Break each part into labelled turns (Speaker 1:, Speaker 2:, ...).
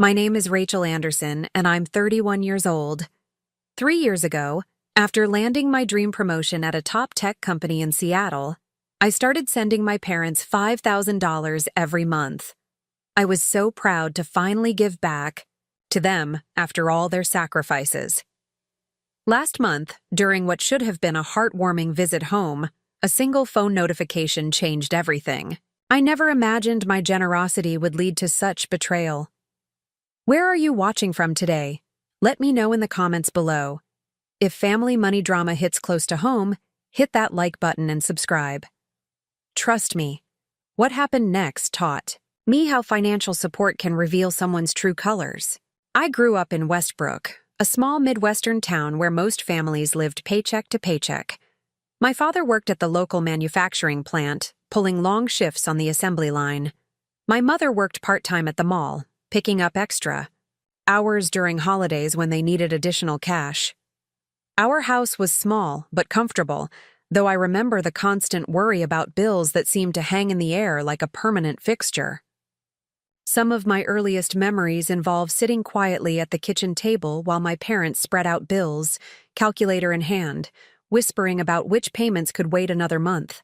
Speaker 1: My name is Rachel Anderson, and I'm 31 years old. 3 years ago, after landing my dream promotion at a top tech company in Seattle, I started sending my parents $5,000 every month. I was so proud to finally give back to them after all their sacrifices. Last month, during what should have been a heartwarming visit home, a single phone notification changed everything. I never imagined my generosity would lead to such betrayal. Where are you watching from today? Let me know in the comments below. If family money drama hits close to home, hit that like button and subscribe. Trust me, what happened next taught me how financial support can reveal someone's true colors. I grew up in Westbrook, a small Midwestern town where most families lived paycheck to paycheck. My father worked at the local manufacturing plant, pulling long shifts on the assembly line. My mother worked part-time at the mall, picking up extra hours during holidays when they needed additional cash. Our house was small but comfortable, though I remember the constant worry about bills that seemed to hang in the air like a permanent fixture. Some of my earliest memories involve sitting quietly at the kitchen table while my parents spread out bills, calculator in hand, whispering about which payments could wait another month.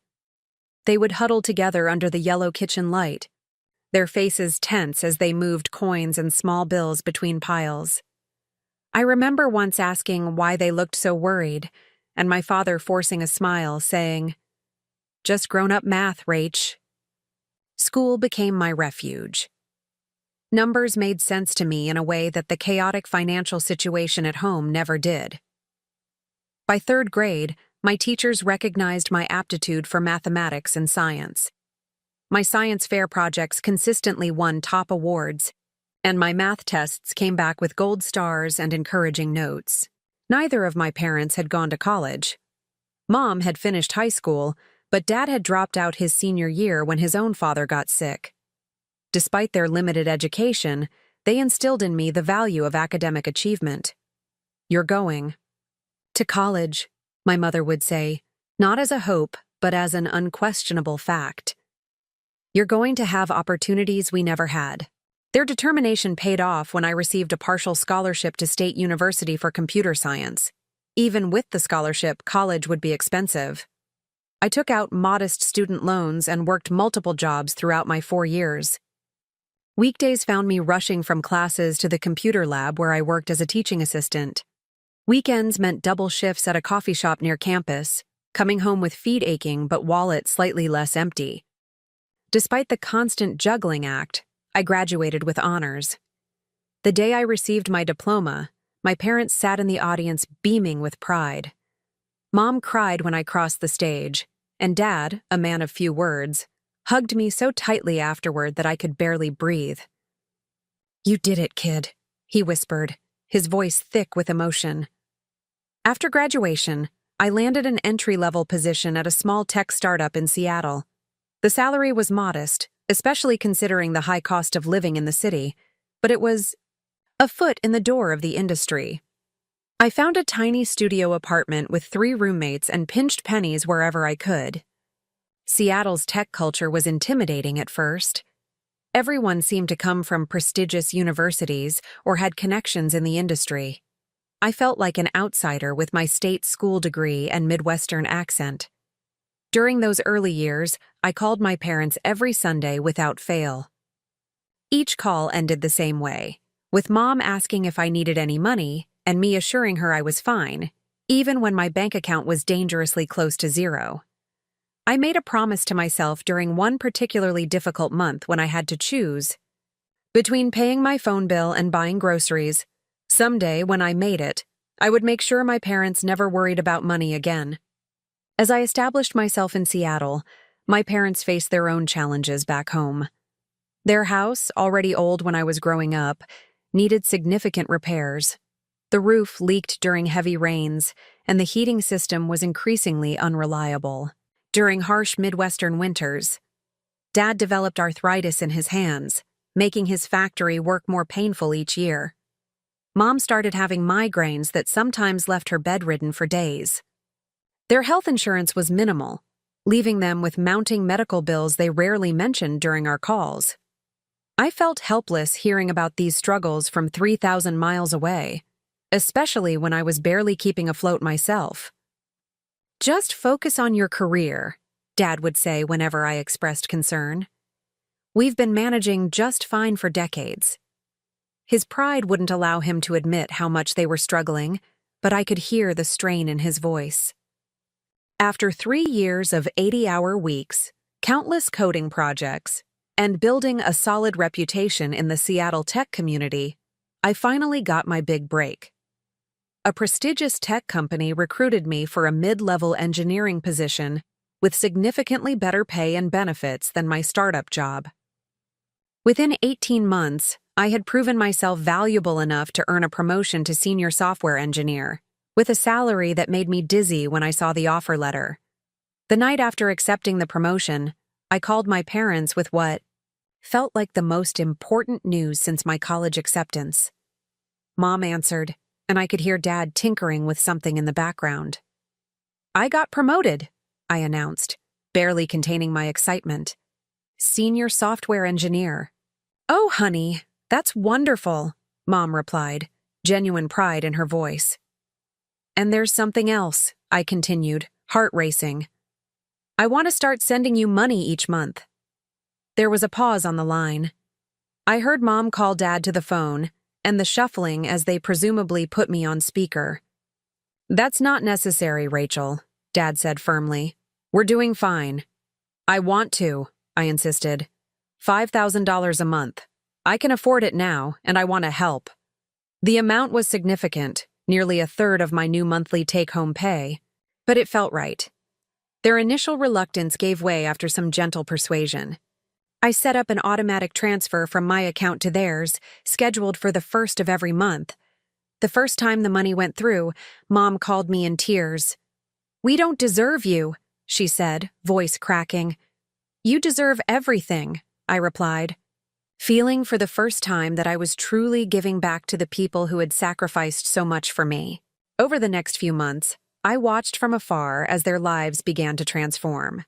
Speaker 1: They would huddle together under the yellow kitchen light, their faces tense as they moved coins and small bills between piles. I remember once asking why they looked so worried, and my father forcing a smile, saying, "Just grown-up math, Rach." School became my refuge. Numbers made sense to me in a way that the chaotic financial situation at home never did. By third grade, my teachers recognized my aptitude for mathematics and science. My science fair projects consistently won top awards, and my math tests came back with gold stars and encouraging notes. Neither of my parents had gone to college. Mom had finished high school, but Dad had dropped out his senior year when his own father got sick. Despite their limited education, they instilled in me the value of academic achievement. "You're going to college," my mother would say, not as a hope, but as an unquestionable fact. "You're going to have opportunities we never had." Their determination paid off when I received a partial scholarship to State University for computer science. Even with the scholarship, college would be expensive. I took out modest student loans and worked multiple jobs throughout my 4 years. Weekdays found me rushing from classes to the computer lab where I worked as a teaching assistant. Weekends meant double shifts at a coffee shop near campus, coming home with feet aching but wallet slightly less empty. Despite the constant juggling act, I graduated with honors. The day I received my diploma, my parents sat in the audience beaming with pride. Mom cried when I crossed the stage, and Dad, a man of few words, hugged me so tightly afterward that I could barely breathe. "You did it, kid," he whispered, his voice thick with emotion. After graduation, I landed an entry-level position at a small tech startup in Seattle. The salary was modest, especially considering the high cost of living in the city, but it was a foot in the door of the industry. I found a tiny studio apartment with 3 roommates and pinched pennies wherever I could. Seattle's tech culture was intimidating at first. Everyone seemed to come from prestigious universities or had connections in the industry. I felt like an outsider with my state school degree and Midwestern accent. During those early years, I called my parents every Sunday without fail. Each call ended the same way, with Mom asking if I needed any money and me assuring her I was fine, even when my bank account was dangerously close to zero. I made a promise to myself during one particularly difficult month when I had to choose between paying my phone bill and buying groceries. Someday, when I made it, I would make sure my parents never worried about money again. As I established myself in Seattle, my parents faced their own challenges back home. Their house, already old when I was growing up, needed significant repairs. The roof leaked during heavy rains, and the heating system was increasingly unreliable. During harsh Midwestern winters, Dad developed arthritis in his hands, making his factory work more painful each year. Mom started having migraines that sometimes left her bedridden for days. Their health insurance was minimal, leaving them with mounting medical bills they rarely mentioned during our calls. I felt helpless hearing about these struggles from 3,000 miles away, especially when I was barely keeping afloat myself. "Just focus on your career," Dad would say whenever I expressed concern. "We've been managing just fine for decades." His pride wouldn't allow him to admit how much they were struggling, but I could hear the strain in his voice. After 3 years of 80-hour weeks, countless coding projects, and building a solid reputation in the Seattle tech community, I finally got my big break. A prestigious tech company recruited me for a mid-level engineering position with significantly better pay and benefits than my startup job. Within 18 months, I had proven myself valuable enough to earn a promotion to senior software engineer, with a salary that made me dizzy when I saw the offer letter. The night after accepting the promotion, I called my parents with what felt like the most important news since my college acceptance. Mom answered, and I could hear Dad tinkering with something in the background. "I got promoted," I announced, barely containing my excitement. "Senior software engineer." "Oh, honey, that's wonderful," Mom replied, genuine pride in her voice. "And there's something else," I continued, heart racing. "I want to start sending you money each month." There was a pause on the line. I heard Mom call Dad to the phone, and the shuffling as they presumably put me on speaker. "That's not necessary, Rachel," Dad said firmly. "We're doing fine." "I want to," I insisted. $5,000 a month. I can afford it now, and I want to help." The amount was significant, nearly a third of my new monthly take-home pay, but it felt right. Their initial reluctance gave way after some gentle persuasion. I set up an automatic transfer from my account to theirs, scheduled for the 1st of every month. The first time the money went through, Mom called me in tears. "We don't deserve you," she said, voice cracking. "You deserve everything," I replied, feeling for the first time that I was truly giving back to the people who had sacrificed so much for me. Over the next few months, I watched from afar as their lives began to transform.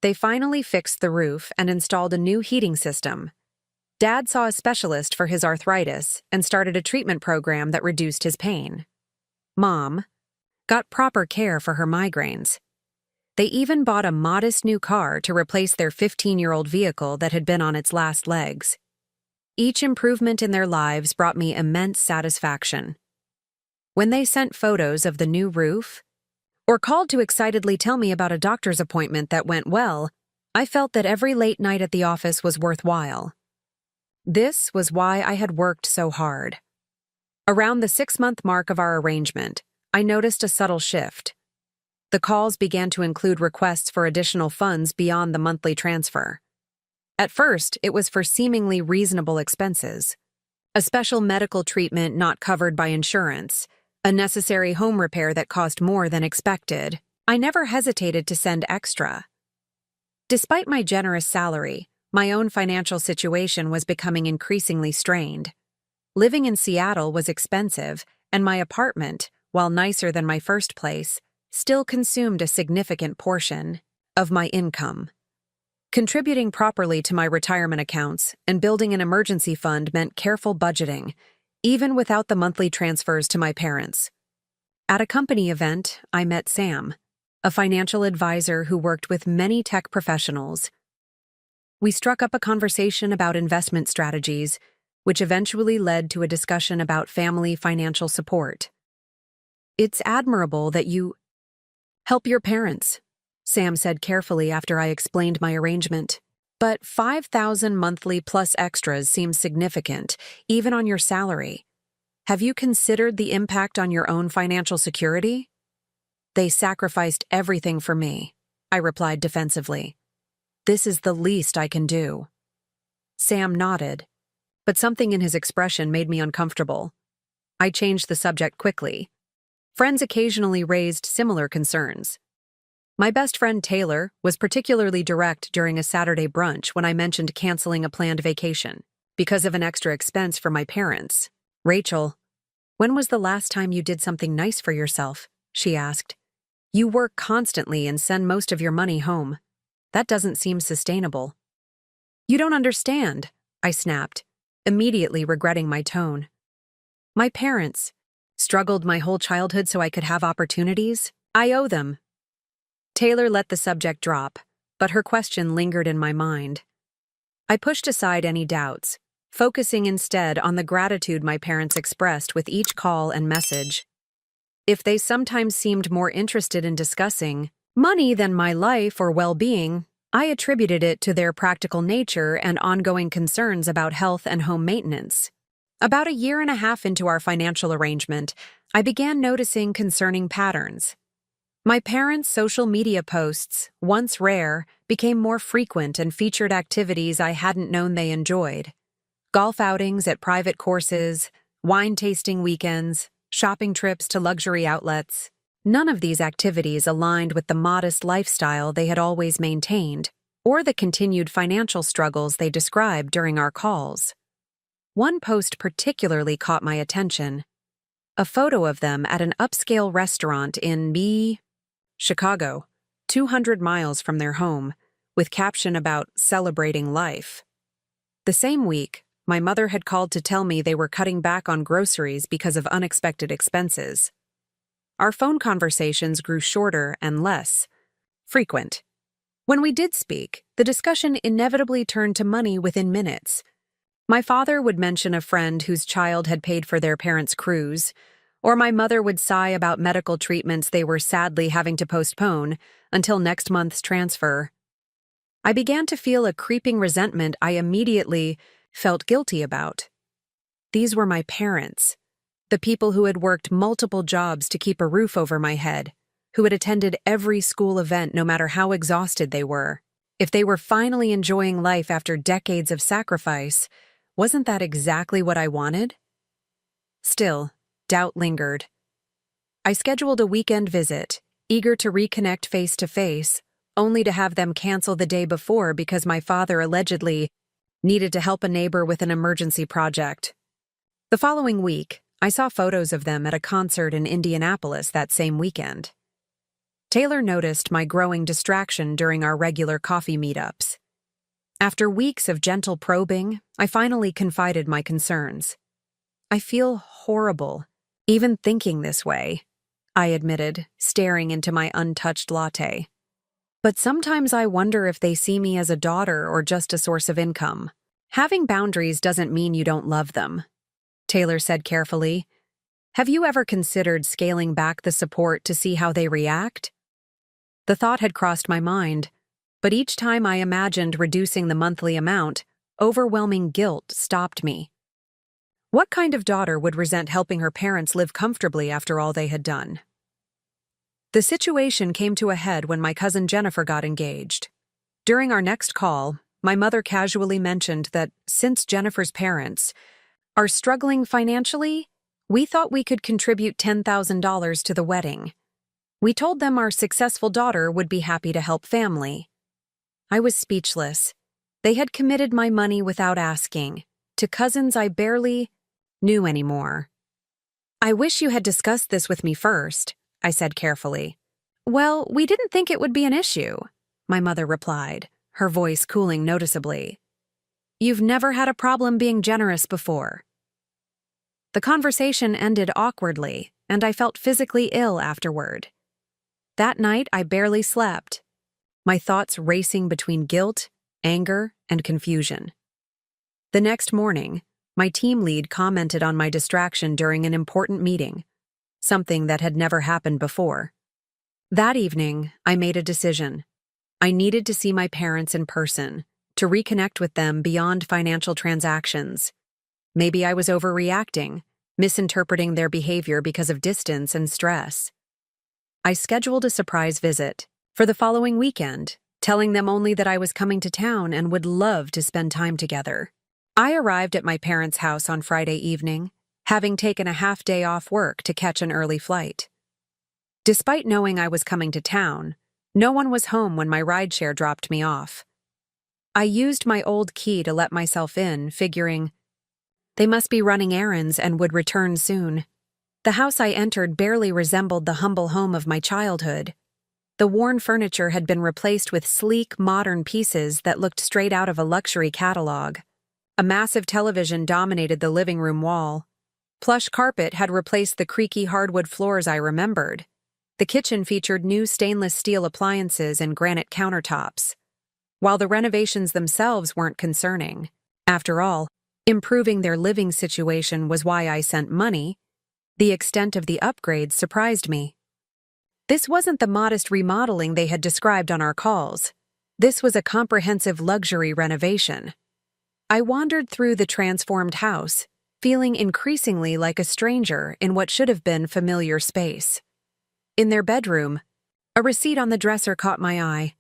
Speaker 1: They finally fixed the roof and installed a new heating system. Dad saw a specialist for his arthritis and started a treatment program that reduced his pain. Mom got proper care for her migraines. They even bought a modest new car to replace their 15-year-old vehicle that had been on its last legs. Each improvement in their lives brought me immense satisfaction. When they sent photos of the new roof, or called to excitedly tell me about a doctor's appointment that went well, I felt that every late night at the office was worthwhile. This was why I had worked so hard. Around the 6-month mark of our arrangement, I noticed a subtle shift. The calls began to include requests for additional funds beyond the monthly transfer. At first, it was for seemingly reasonable expenses. A special medical treatment not covered by insurance, a necessary home repair that cost more than expected. I never hesitated to send extra. Despite my generous salary, my own financial situation was becoming increasingly strained. Living in Seattle was expensive, and my apartment, while nicer than my first place, still consumed a significant portion of my income. Contributing properly to my retirement accounts and building an emergency fund meant careful budgeting, even without the monthly transfers to my parents. At a company event, I met Sam, a financial advisor who worked with many tech professionals. We struck up a conversation about investment strategies, which eventually led to a discussion about family financial support. "It's admirable that you help your parents," Sam said carefully after I explained my arrangement. "But $5,000 monthly plus extras seems significant, even on your salary. Have you considered the impact on your own financial security?" "They sacrificed everything for me," I replied defensively. "This is the least I can do." Sam nodded, but something in his expression made me uncomfortable. I changed the subject quickly. Friends occasionally raised similar concerns. My best friend Taylor was particularly direct during a Saturday brunch when I mentioned canceling a planned vacation because of an extra expense for my parents. "Rachel, when was the last time you did something nice for yourself?" she asked. "You work constantly and send most of your money home. That doesn't seem sustainable." "You don't understand," I snapped, immediately regretting my tone. My parents struggled my whole childhood so I could have opportunities. I owe them. Taylor let the subject drop, but her question lingered in my mind. I pushed aside any doubts, focusing instead on the gratitude my parents expressed with each call and message. If they sometimes seemed more interested in discussing money than my life or well-being, I attributed it to their practical nature and ongoing concerns about health and home maintenance. About a year and a half into our financial arrangement, I began noticing concerning patterns. My parents' social media posts, once rare, became more frequent and featured activities I hadn't known they enjoyed. Golf outings at private courses, wine tasting weekends, shopping trips to luxury outlets. None of these activities aligned with the modest lifestyle they had always maintained, or the continued financial struggles they described during our calls. One post particularly caught my attention. A photo of them at an upscale restaurant in Chicago, 200 miles from their home, with caption about celebrating life. The same week, my mother had called to tell me they were cutting back on groceries because of unexpected expenses. Our phone conversations grew shorter and less frequent. When we did speak, the discussion inevitably turned to money within minutes. My father would mention a friend whose child had paid for their parents' cruise, or my mother would sigh about medical treatments they were sadly having to postpone until next month's transfer. I began to feel a creeping resentment I immediately felt guilty about. These were my parents, the people who had worked multiple jobs to keep a roof over my head, who had attended every school event no matter how exhausted they were. If they were finally enjoying life after decades of sacrifice, wasn't that exactly what I wanted? Still, doubt lingered. I scheduled a weekend visit, eager to reconnect face-to-face, only to have them cancel the day before because my father allegedly needed to help a neighbor with an emergency project. The following week, I saw photos of them at a concert in Indianapolis that same weekend. Taylor noticed my growing distraction during our regular coffee meetups. After weeks of gentle probing, I finally confided my concerns. I feel horrible, even thinking this way, I admitted, staring into my untouched latte. But sometimes I wonder if they see me as a daughter or just a source of income. Having boundaries doesn't mean you don't love them, Taylor said carefully. Have you ever considered scaling back the support to see how they react? The thought had crossed my mind, but each time I imagined reducing the monthly amount, overwhelming guilt stopped me. What kind of daughter would resent helping her parents live comfortably after all they had done? The situation came to a head when my cousin Jennifer got engaged. During our next call, my mother casually mentioned that since Jennifer's parents are struggling financially, we thought we could contribute $10,000 to the wedding. We told them our successful daughter would be happy to help family. I was speechless. They had committed my money without asking, to cousins I barely knew anymore. I wish you had discussed this with me first, I said carefully. Well, we didn't think it would be an issue, my mother replied, her voice cooling noticeably. You've never had a problem being generous before. The conversation ended awkwardly, and I felt physically ill afterward. That night, I barely slept, my thoughts racing between guilt, anger, and confusion. The next morning, my team lead commented on my distraction during an important meeting, something that had never happened before. That evening, I made a decision. I needed to see my parents in person, to reconnect with them beyond financial transactions. Maybe I was overreacting, misinterpreting their behavior because of distance and stress. I scheduled a surprise visit for the following weekend, telling them only that I was coming to town and would love to spend time together. I arrived at my parents' house on Friday evening, having taken a half-day off work to catch an early flight. Despite knowing I was coming to town, no one was home when my rideshare dropped me off. I used my old key to let myself in, figuring they must be running errands and would return soon. The house I entered barely resembled the humble home of my childhood. The worn furniture had been replaced with sleek, modern pieces that looked straight out of a luxury catalog. A massive television dominated the living room wall. Plush carpet had replaced the creaky hardwood floors I remembered. The kitchen featured new stainless steel appliances and granite countertops. While the renovations themselves weren't concerning. After all, improving their living situation was why I sent money. The extent of the upgrades surprised me. This wasn't the modest remodeling they had described on our calls. This was a comprehensive luxury renovation. I wandered through the transformed house, feeling increasingly like a stranger in what should have been familiar space. In their bedroom, a receipt on the dresser caught my eye.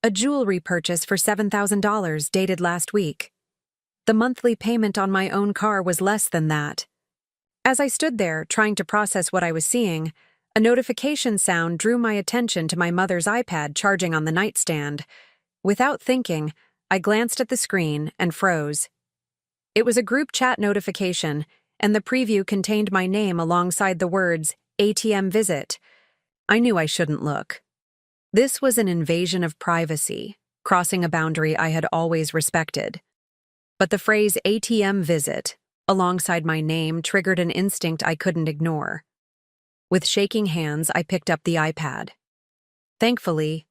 Speaker 1: A jewelry purchase for $7,000 dated last week. The monthly payment on my own car was less than that. As I stood there, trying to process what I was seeing, a notification sound drew my attention to my mother's iPad charging on the nightstand. Without thinking, I glanced at the screen and froze. It was a group chat notification, and the preview contained my name alongside the words, ATM visit. I knew I shouldn't look. This was an invasion of privacy, crossing a boundary I had always respected. But the phrase ATM visit, alongside my name, triggered an instinct I couldn't ignore. With shaking hands, I picked up the iPad. Thankfully,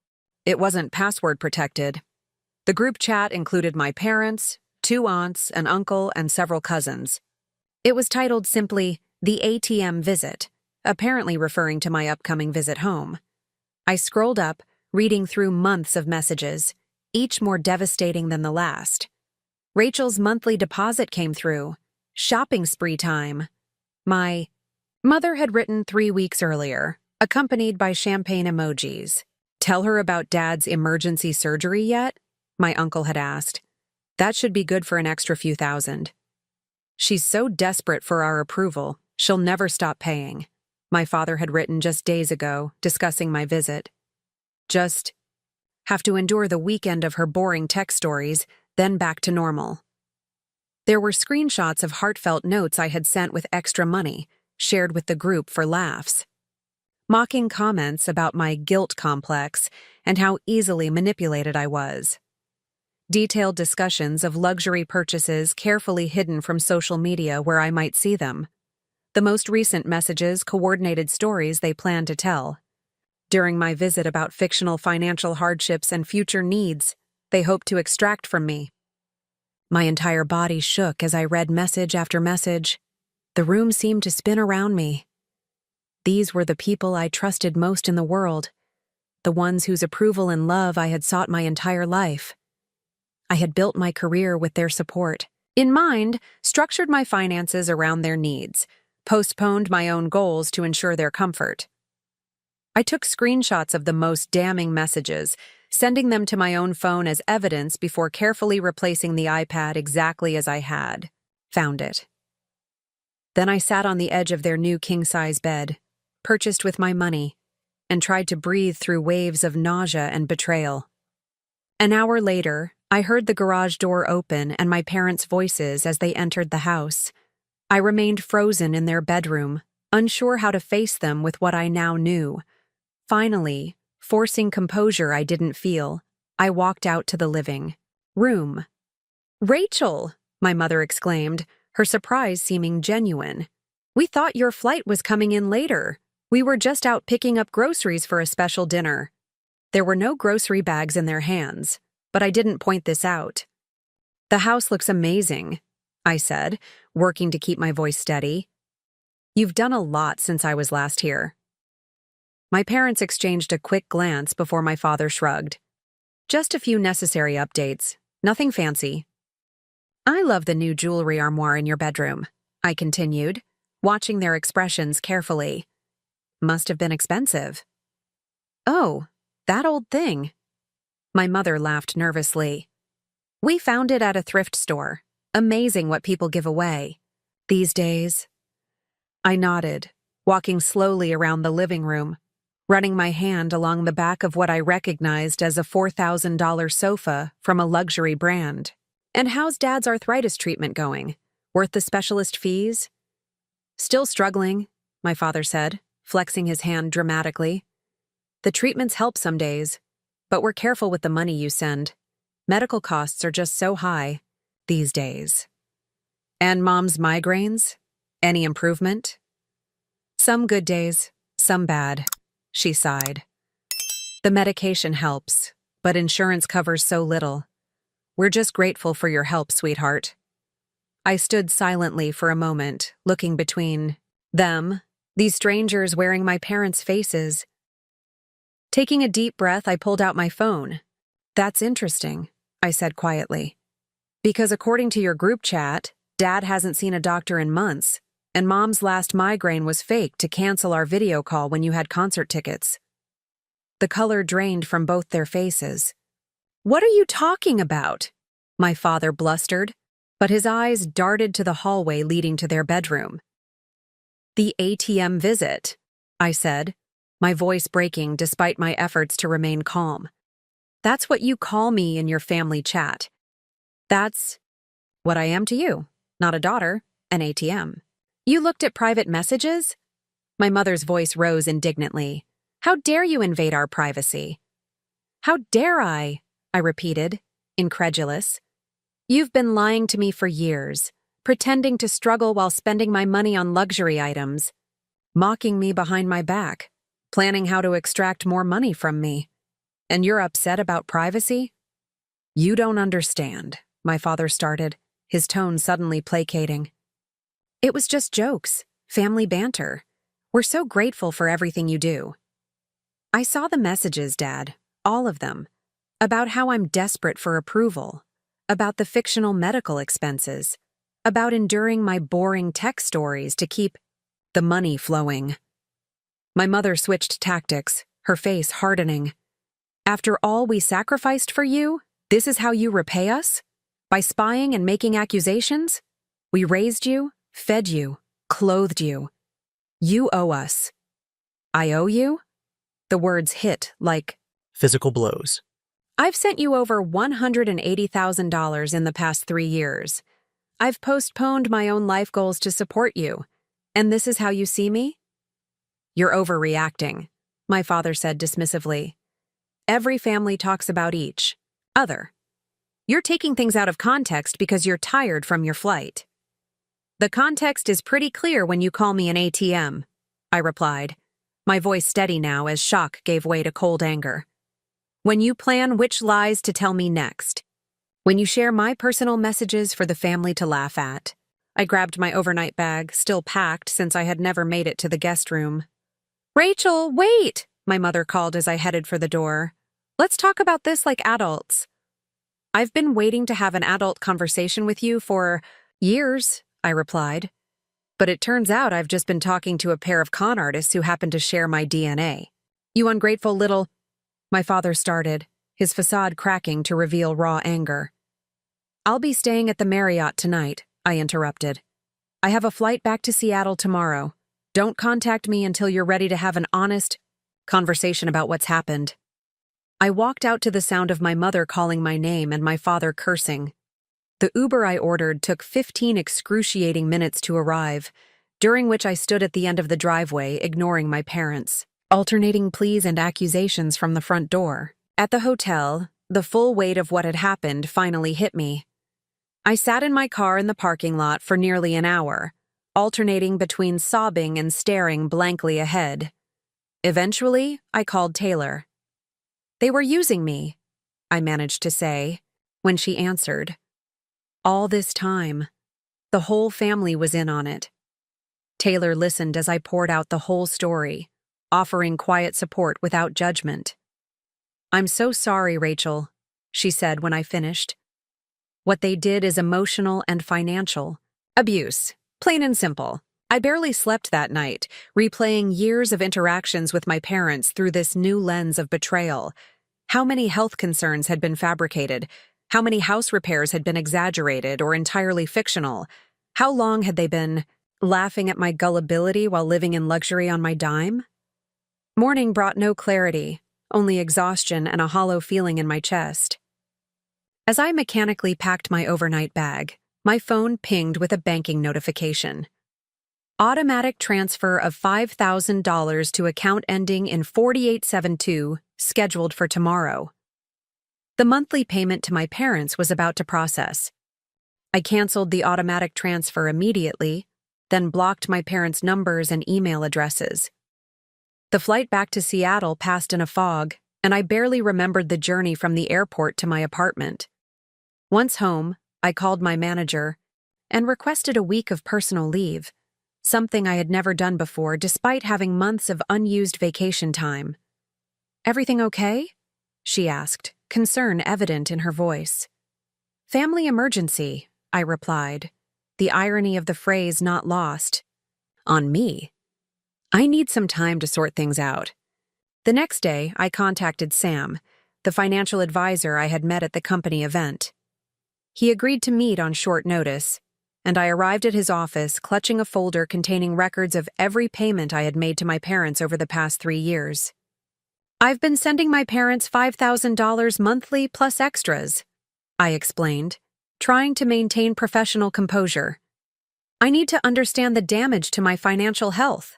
Speaker 1: it wasn't password protected. The group chat included my parents, 2 aunts, an uncle, and several cousins. It was titled simply, The ATM Visit, apparently referring to my upcoming visit home. I scrolled up, reading through months of messages, each more devastating than the last. Rachel's monthly deposit came through. Shopping spree time. My mother had written 3 weeks earlier, accompanied by champagne emojis. Tell her about Dad's emergency surgery yet? My uncle had asked. That should be good for an extra few thousand. She's so desperate for our approval, she'll never stop paying. My father had written just days ago, discussing my visit. Just have to endure the weekend of her boring tech stories, then back to normal. There were screenshots of heartfelt notes I had sent with extra money, shared with the group for laughs. Mocking comments about my guilt complex and how easily manipulated I was. Detailed discussions of luxury purchases carefully hidden from social media where I might see them. The most recent messages coordinated stories they planned to tell. During my visit about fictional financial hardships and future needs they hoped to extract from me. My entire body shook as I read message after message. The room seemed to spin around me. These were the people I trusted most in the world, the ones whose approval and love I had sought my entire life. I had built my career with their support. In mind, structured my finances around their needs, postponed my own goals to ensure their comfort. I took screenshots of the most damning messages, sending them to my own phone as evidence before carefully replacing the iPad exactly as I had found it. Then I sat on the edge of their new king-size bed, purchased with my money, and tried to breathe through waves of nausea and betrayal. An hour later, I heard the garage door open and my parents' voices as they entered the house. I remained frozen in their bedroom, unsure how to face them with what I now knew. Finally, forcing composure I didn't feel, I walked out to the living room. "Rachel!" my mother exclaimed, her surprise seeming genuine. "We thought your flight was coming in later. We were just out picking up groceries for a special dinner." There were no grocery bags in their hands, but I didn't point this out. "The house looks amazing," I said, working to keep my voice steady. "You've done a lot since I was last here." My parents exchanged a quick glance before my father shrugged. "Just a few necessary updates, nothing fancy." "I love the new jewelry armoire in your bedroom," I continued, watching their expressions carefully. "Must have been expensive." "Oh, that old thing." My mother laughed nervously. "We found it at a thrift store. Amazing what people give away these days." I nodded, walking slowly around the living room, running my hand along the back of what I recognized as a $4,000 sofa from a luxury brand. "And how's Dad's arthritis treatment going? Worth the specialist fees?" "Still struggling," my father said, flexing his hand dramatically. "The treatments help some days, but we're careful with the money you send. Medical costs are just so high these days." And Mom's migraines? Any improvement? Some good days, some bad, she sighed. The medication helps, but insurance covers so little. We're just grateful for your help, sweetheart. I stood silently for a moment, looking between them, these strangers wearing my parents' faces. Taking a deep breath, I pulled out my phone. That's interesting, I said quietly. Because according to your group chat, Dad hasn't seen a doctor in months, and Mom's last migraine was fake to cancel our video call when you had concert tickets. The color drained from both their faces. What are you talking about? My father blustered, but his eyes darted to the hallway leading to their bedroom. The ATM visit, I said, my voice breaking despite my efforts to remain calm. That's what you call me in your family chat. That's what I am to you, not a daughter, an ATM. You looked at private messages? My mother's voice rose indignantly. How dare you invade our privacy? How dare I repeated, incredulous. You've been lying to me for years, pretending to struggle while spending my money on luxury items, mocking me behind my back, planning how to extract more money from me. And you're upset about privacy? You don't understand, my father started, his tone suddenly placating. It was just jokes, family banter. We're so grateful for everything you do. I saw the messages, Dad, all of them, about how I'm desperate for approval, about the fictional medical expenses, about enduring my boring tech stories to keep the money flowing. My mother switched tactics, her face hardening. After all we sacrificed for you, this is how you repay us? By spying and making accusations? We raised you, fed you, clothed you. You owe us. I owe you? The words hit like
Speaker 2: physical blows.
Speaker 1: I've sent you over $180,000 in the past 3 years. I've postponed my own life goals to support you. And this is how you see me? You're overreacting, my father said dismissively. Every family talks about each other. You're taking things out of context because you're tired from your flight. The context is pretty clear when you call me an ATM, I replied, my voice steady now as shock gave way to cold anger. When you plan which lies to tell me next. When you share my personal messages for the family to laugh at. I grabbed my overnight bag, still packed since I had never made it to the guest room. Rachel, wait, my mother called as I headed for the door. Let's talk about this like adults. I've been waiting to have an adult conversation with you for years, I replied. But it turns out I've just been talking to a pair of con artists who happen to share my DNA. You ungrateful little... My father started, his facade cracking to reveal raw anger. I'll be staying at the Marriott tonight, I interrupted. I have a flight back to Seattle tomorrow. Don't contact me until you're ready to have an honest conversation about what's happened. I walked out to the sound of my mother calling my name and my father cursing. The Uber I ordered took 15 excruciating minutes to arrive, during which I stood at the end of the driveway, ignoring my parents, alternating pleas and accusations from the front door. At the hotel, the full weight of what had happened finally hit me. I sat in my car in the parking lot for nearly an hour, alternating between sobbing and staring blankly ahead. Eventually, I called Taylor. They were using me, I managed to say, when she answered. All this time, the whole family was in on it. Taylor listened as I poured out the whole story, offering quiet support without judgment. I'm so sorry, Rachel, she said when I finished. What they did is emotional and financial. Abuse, plain and simple. I barely slept that night, replaying years of interactions with my parents through this new lens of betrayal. How many health concerns had been fabricated? How many house repairs had been exaggerated or entirely fictional? How long had they been laughing at my gullibility while living in luxury on my dime? Morning brought no clarity, only exhaustion and a hollow feeling in my chest. As I mechanically packed my overnight bag, my phone pinged with a banking notification. Automatic transfer of $5,000 to account ending in 4872, scheduled for tomorrow. The monthly payment to my parents was about to process. I canceled the automatic transfer immediately, then blocked my parents' numbers and email addresses. The flight back to Seattle passed in a fog, and I barely remembered the journey from the airport to my apartment. Once home, I called my manager and requested a week of personal leave, something I had never done before despite having months of unused vacation time. "Everything okay?" she asked, concern evident in her voice. "Family emergency," I replied, the irony of the phrase not lost on me. "I need some time to sort things out." The next day, I contacted Sam, the financial advisor I had met at the company event. He agreed to meet on short notice, and I arrived at his office clutching a folder containing records of every payment I had made to my parents over the past 3 years. "I've been sending my parents $5,000 monthly plus extras," I explained, trying to maintain professional composure. "I need to understand the damage to my financial health."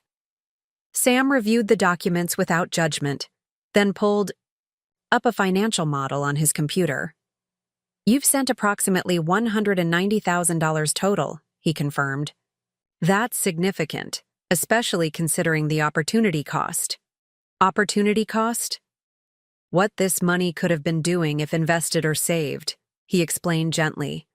Speaker 1: Sam reviewed the documents without judgment, then pulled up a financial model on his computer. "You've sent approximately $190,000 total," he confirmed. "That's significant, especially considering the opportunity cost." Opportunity cost? "What this money could have been doing if invested or saved," he explained gently.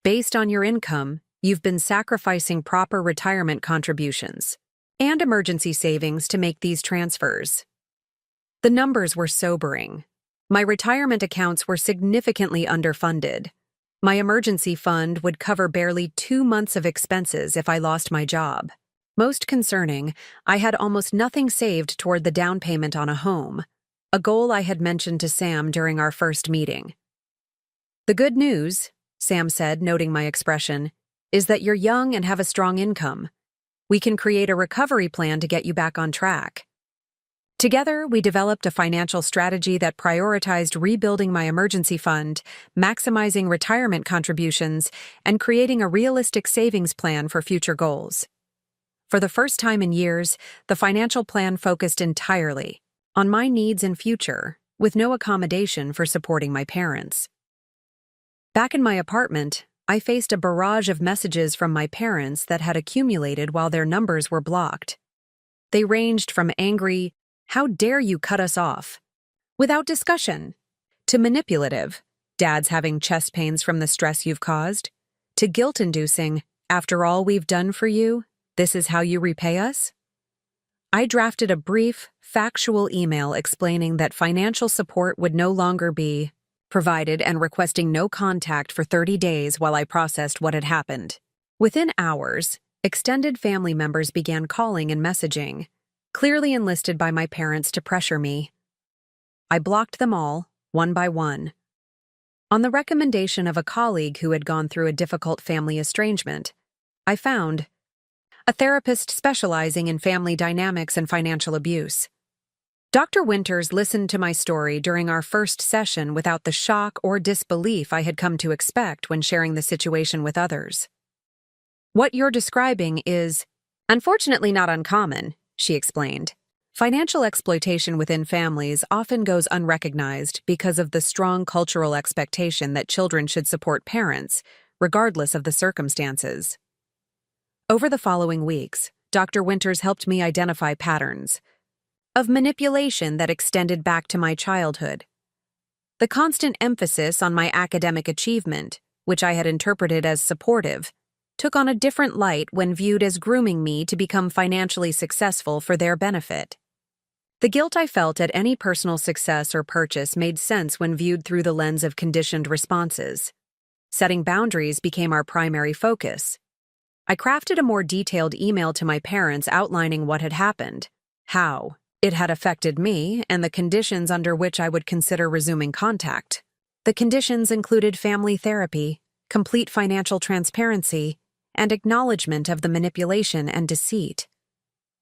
Speaker 1: "Based on your income, you've been sacrificing proper retirement contributions and emergency savings to make these transfers." The numbers were sobering. My retirement accounts were significantly underfunded. My emergency fund would cover barely 2 months of expenses if I lost my job. Most concerning, I had almost nothing saved toward the down payment on a home, a goal I had mentioned to Sam during our first meeting. "The good news," Sam said, noting my expression, "is that you're young and have a strong income. We can create a recovery plan to get you back on track." Together, we developed a financial strategy that prioritized rebuilding my emergency fund, maximizing retirement contributions, and creating a realistic savings plan for future goals. For the first time in years, the financial plan focused entirely on my needs and future, with no accommodation for supporting my parents. Back in my apartment, I faced a barrage of messages from my parents that had accumulated while their numbers were blocked. They ranged from angry, "How dare you cut us off?" without discussion, to manipulative, "Dad's having chest pains from the stress you've caused," to guilt-inducing, "After all we've done for you, this is how you repay us?" I drafted a brief, factual email explaining that financial support would no longer be provided and requesting no contact for 30 days while I processed what had happened. Within hours, extended family members began calling and messaging, clearly enlisted by my parents to pressure me. I blocked them all, one by one. On the recommendation of a colleague who had gone through a difficult family estrangement, I found a therapist specializing in family dynamics and financial abuse. Dr. Winters listened to my story during our first session without the shock or disbelief I had come to expect when sharing the situation with others. "What you're describing is, unfortunately, not uncommon," she explained. "Financial exploitation within families often goes unrecognized because of the strong cultural expectation that children should support parents, regardless of the circumstances." Over the following weeks, Dr. Winters helped me identify patterns of manipulation that extended back to my childhood. The constant emphasis on my academic achievement, which I had interpreted as supportive, took on a different light when viewed as grooming me to become financially successful for their benefit. The guilt I felt at any personal success or purchase made sense when viewed through the lens of conditioned responses. Setting boundaries became our primary focus. I crafted a more detailed email to my parents outlining what had happened, how it had affected me, and the conditions under which I would consider resuming contact. The conditions included family therapy, complete financial transparency, and acknowledgement of the manipulation and deceit.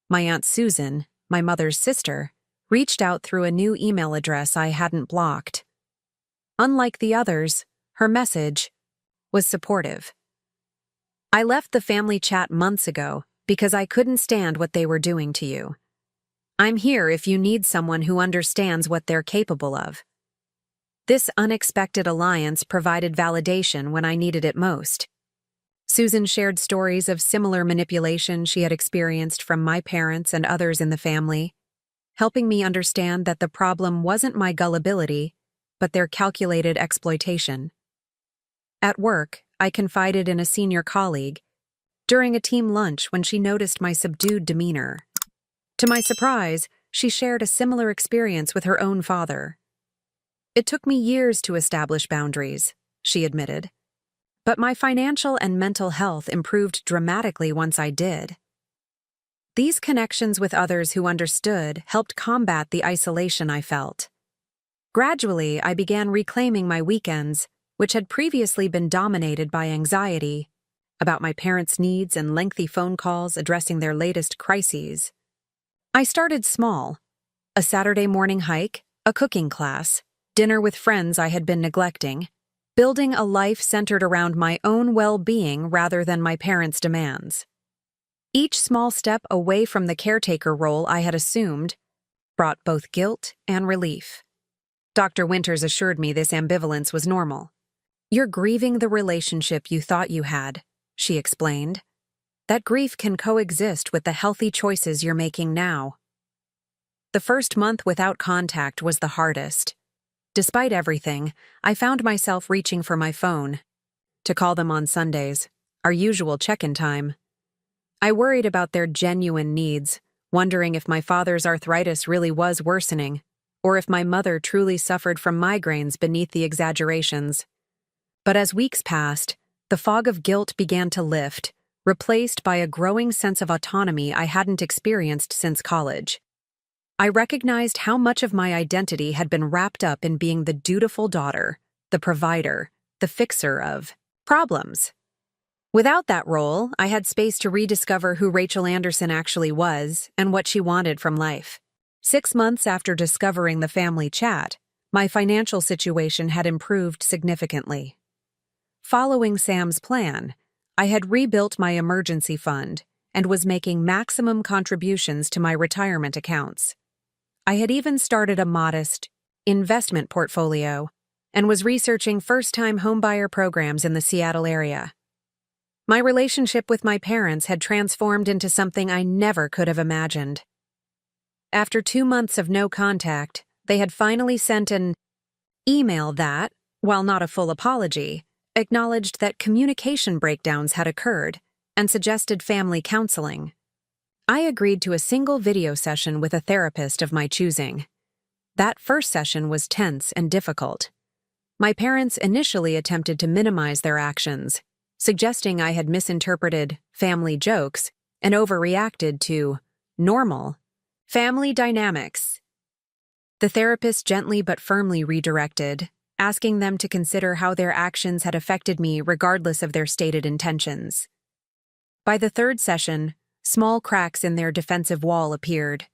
Speaker 1: My Aunt Susan, my mother's sister, reached out through a new email address I hadn't blocked. Unlike the others, her message was supportive. "I left the family chat months ago because I couldn't stand what they were doing to you. I'm here if you need someone who understands what they're capable of." This unexpected alliance provided validation when I needed it most. Susan shared stories of similar manipulation she had experienced from my parents and others in the family, helping me understand that the problem wasn't my gullibility, but their calculated exploitation. At work, I confided in a senior colleague during a team lunch when she noticed my subdued demeanor. To my surprise, she shared a similar experience with her own father. "It took me years to establish boundaries," she admitted. "But my financial and mental health improved dramatically once I did." These connections with others who understood helped combat the isolation I felt. Gradually, I began reclaiming my weekends, which had previously been dominated by anxiety about my parents' needs and lengthy phone calls addressing their latest crises. I started small: a Saturday morning hike, a cooking class, dinner with friends I had been neglecting, building a life centered around my own well-being rather than my parents' demands. Each small step away from the caretaker role I had assumed brought both guilt and relief. Dr. Winters assured me this ambivalence was normal. "You're grieving the relationship you thought you had," she explained. "That grief can coexist with the healthy choices you're making now." The first month without contact was the hardest. Despite everything, I found myself reaching for my phone to call them on Sundays, our usual check-in time. I worried about their genuine needs, wondering if my father's arthritis really was worsening, or if my mother truly suffered from migraines beneath the exaggerations. But as weeks passed, the fog of guilt began to lift, replaced by a growing sense of autonomy I hadn't experienced since college. I recognized how much of my identity had been wrapped up in being the dutiful daughter, the provider, the fixer of problems. Without that role, I had space to rediscover who Rachel Anderson actually was and what she wanted from life. 6 months after discovering the family chat, my financial situation had improved significantly. Following Sam's plan, I had rebuilt my emergency fund and was making maximum contributions to my retirement accounts. I had even started a modest investment portfolio and was researching first-time homebuyer programs in the Seattle area. My relationship with my parents had transformed into something I never could have imagined. After 2 months of no contact, they had finally sent an email that, while not a full apology, acknowledged that communication breakdowns had occurred and suggested family counseling. I agreed to a single video session with a therapist of my choosing. That first session was tense and difficult. My parents initially attempted to minimize their actions, suggesting I had misinterpreted family jokes and overreacted to normal family dynamics. The therapist gently but firmly redirected, asking them to consider how their actions had affected me regardless of their stated intentions. By the third session, small cracks in their defensive wall appeared.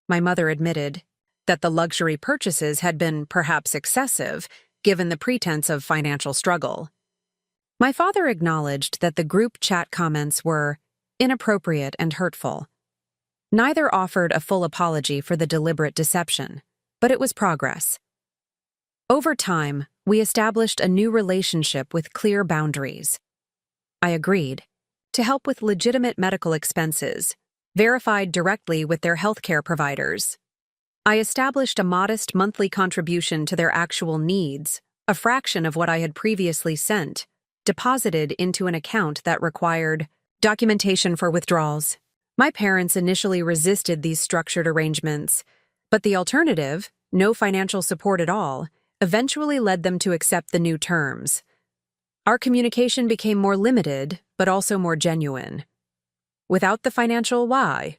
Speaker 1: My mother admitted that the luxury purchases had been perhaps excessive, given the pretense of financial struggle. My father acknowledged that the group chat comments were inappropriate and hurtful. Neither offered a full apology for the deliberate deception, but it was progress. Over time, we established a new relationship with clear boundaries. I agreed to help with legitimate medical expenses, verified directly with their healthcare providers. I established a modest monthly contribution to their actual needs, a fraction of what I had previously sent, deposited into an account that required documentation for withdrawals. My parents initially resisted these structured arrangements, but the alternative, no financial support at all, eventually led them to accept the new terms. Our communication became more limited, but also more genuine. Without the financial why,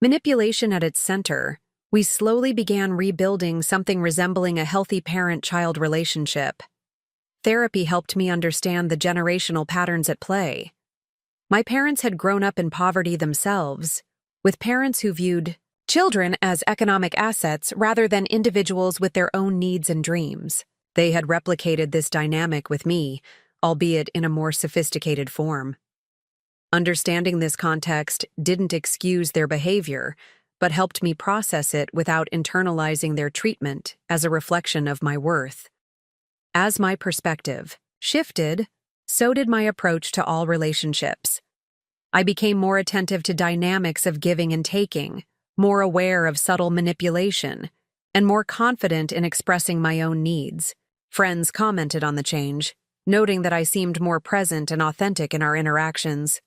Speaker 1: manipulation at its center, we slowly began rebuilding something resembling a healthy parent-child relationship. Therapy helped me understand the generational patterns at play. My parents had grown up in poverty themselves, with parents who viewed children as economic assets rather than individuals with their own needs and dreams. They had replicated this dynamic with me, albeit in a more sophisticated form. Understanding this context didn't excuse their behavior, but helped me process it without internalizing their treatment as a reflection of my worth. As my perspective shifted, so did my approach to all relationships. I became more attentive to dynamics of giving and taking, more aware of subtle manipulation, and more confident in expressing my own needs. Friends commented on the change, noting that I seemed more present and authentic in our interactions.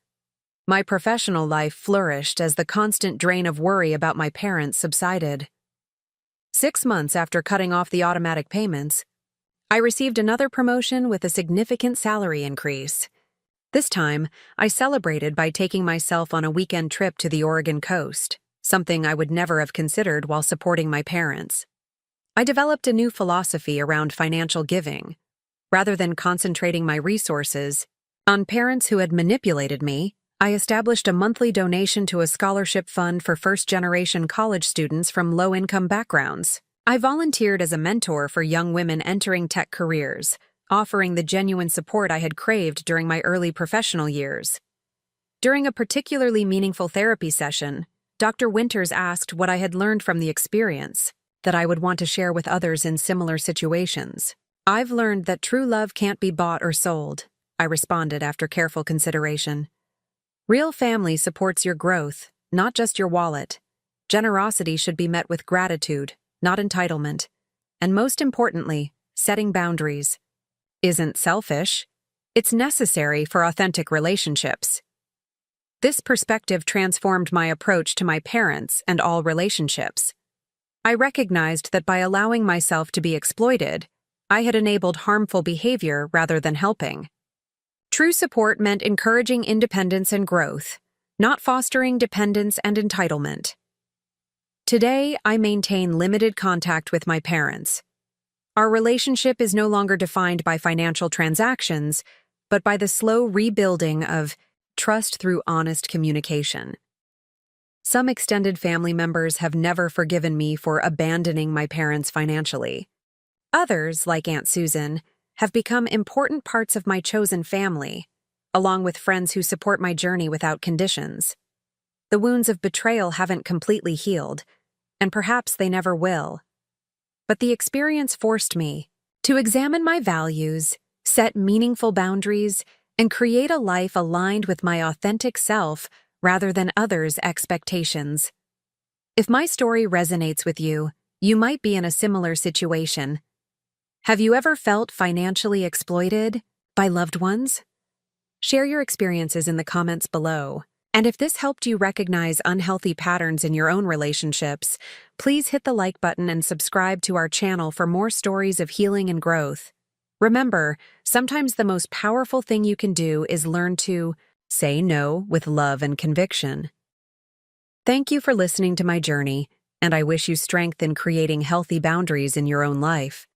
Speaker 1: My professional life flourished as the constant drain of worry about my parents subsided. 6 months after cutting off the automatic payments, I received another promotion with a significant salary increase. This time, I celebrated by taking myself on a weekend trip to the Oregon coast, something I would never have considered while supporting my parents. I developed a new philosophy around financial giving. Rather than concentrating my resources on parents who had manipulated me, I established a monthly donation to a scholarship fund for first-generation college students from low-income backgrounds. I volunteered as a mentor for young women entering tech careers, offering the genuine support I had craved during my early professional years. During a particularly meaningful therapy session, Dr. Winters asked what I had learned from the experience that I would want to share with others in similar situations. "I've learned that true love can't be bought or sold," I responded after careful consideration. "Real family supports your growth, not just your wallet. Generosity should be met with gratitude, not entitlement. And most importantly, setting boundaries isn't selfish. It's necessary for authentic relationships." This perspective transformed my approach to my parents and all relationships. I recognized that by allowing myself to be exploited, I had enabled harmful behavior rather than helping. True support meant encouraging independence and growth, not fostering dependence and entitlement. Today, I maintain limited contact with my parents. Our relationship is no longer defined by financial transactions, but by the slow rebuilding of trust through honest communication. Some extended family members have never forgiven me for abandoning my parents financially. Others, like Aunt Susan, have become important parts of my chosen family, along with friends who support my journey without conditions. The wounds of betrayal haven't completely healed, and perhaps they never will. But the experience forced me to examine my values, set meaningful boundaries, and create a life aligned with my authentic self rather than others' expectations. If my story resonates with you, you might be in a similar situation. Have you ever felt financially exploited by loved ones? Share your experiences in the comments below. And if this helped you recognize unhealthy patterns in your own relationships, please hit the like button and subscribe to our channel for more stories of healing and growth. Remember, sometimes the most powerful thing you can do is learn to say no with love and conviction. Thank you for listening to my journey, and I wish you strength in creating healthy boundaries in your own life.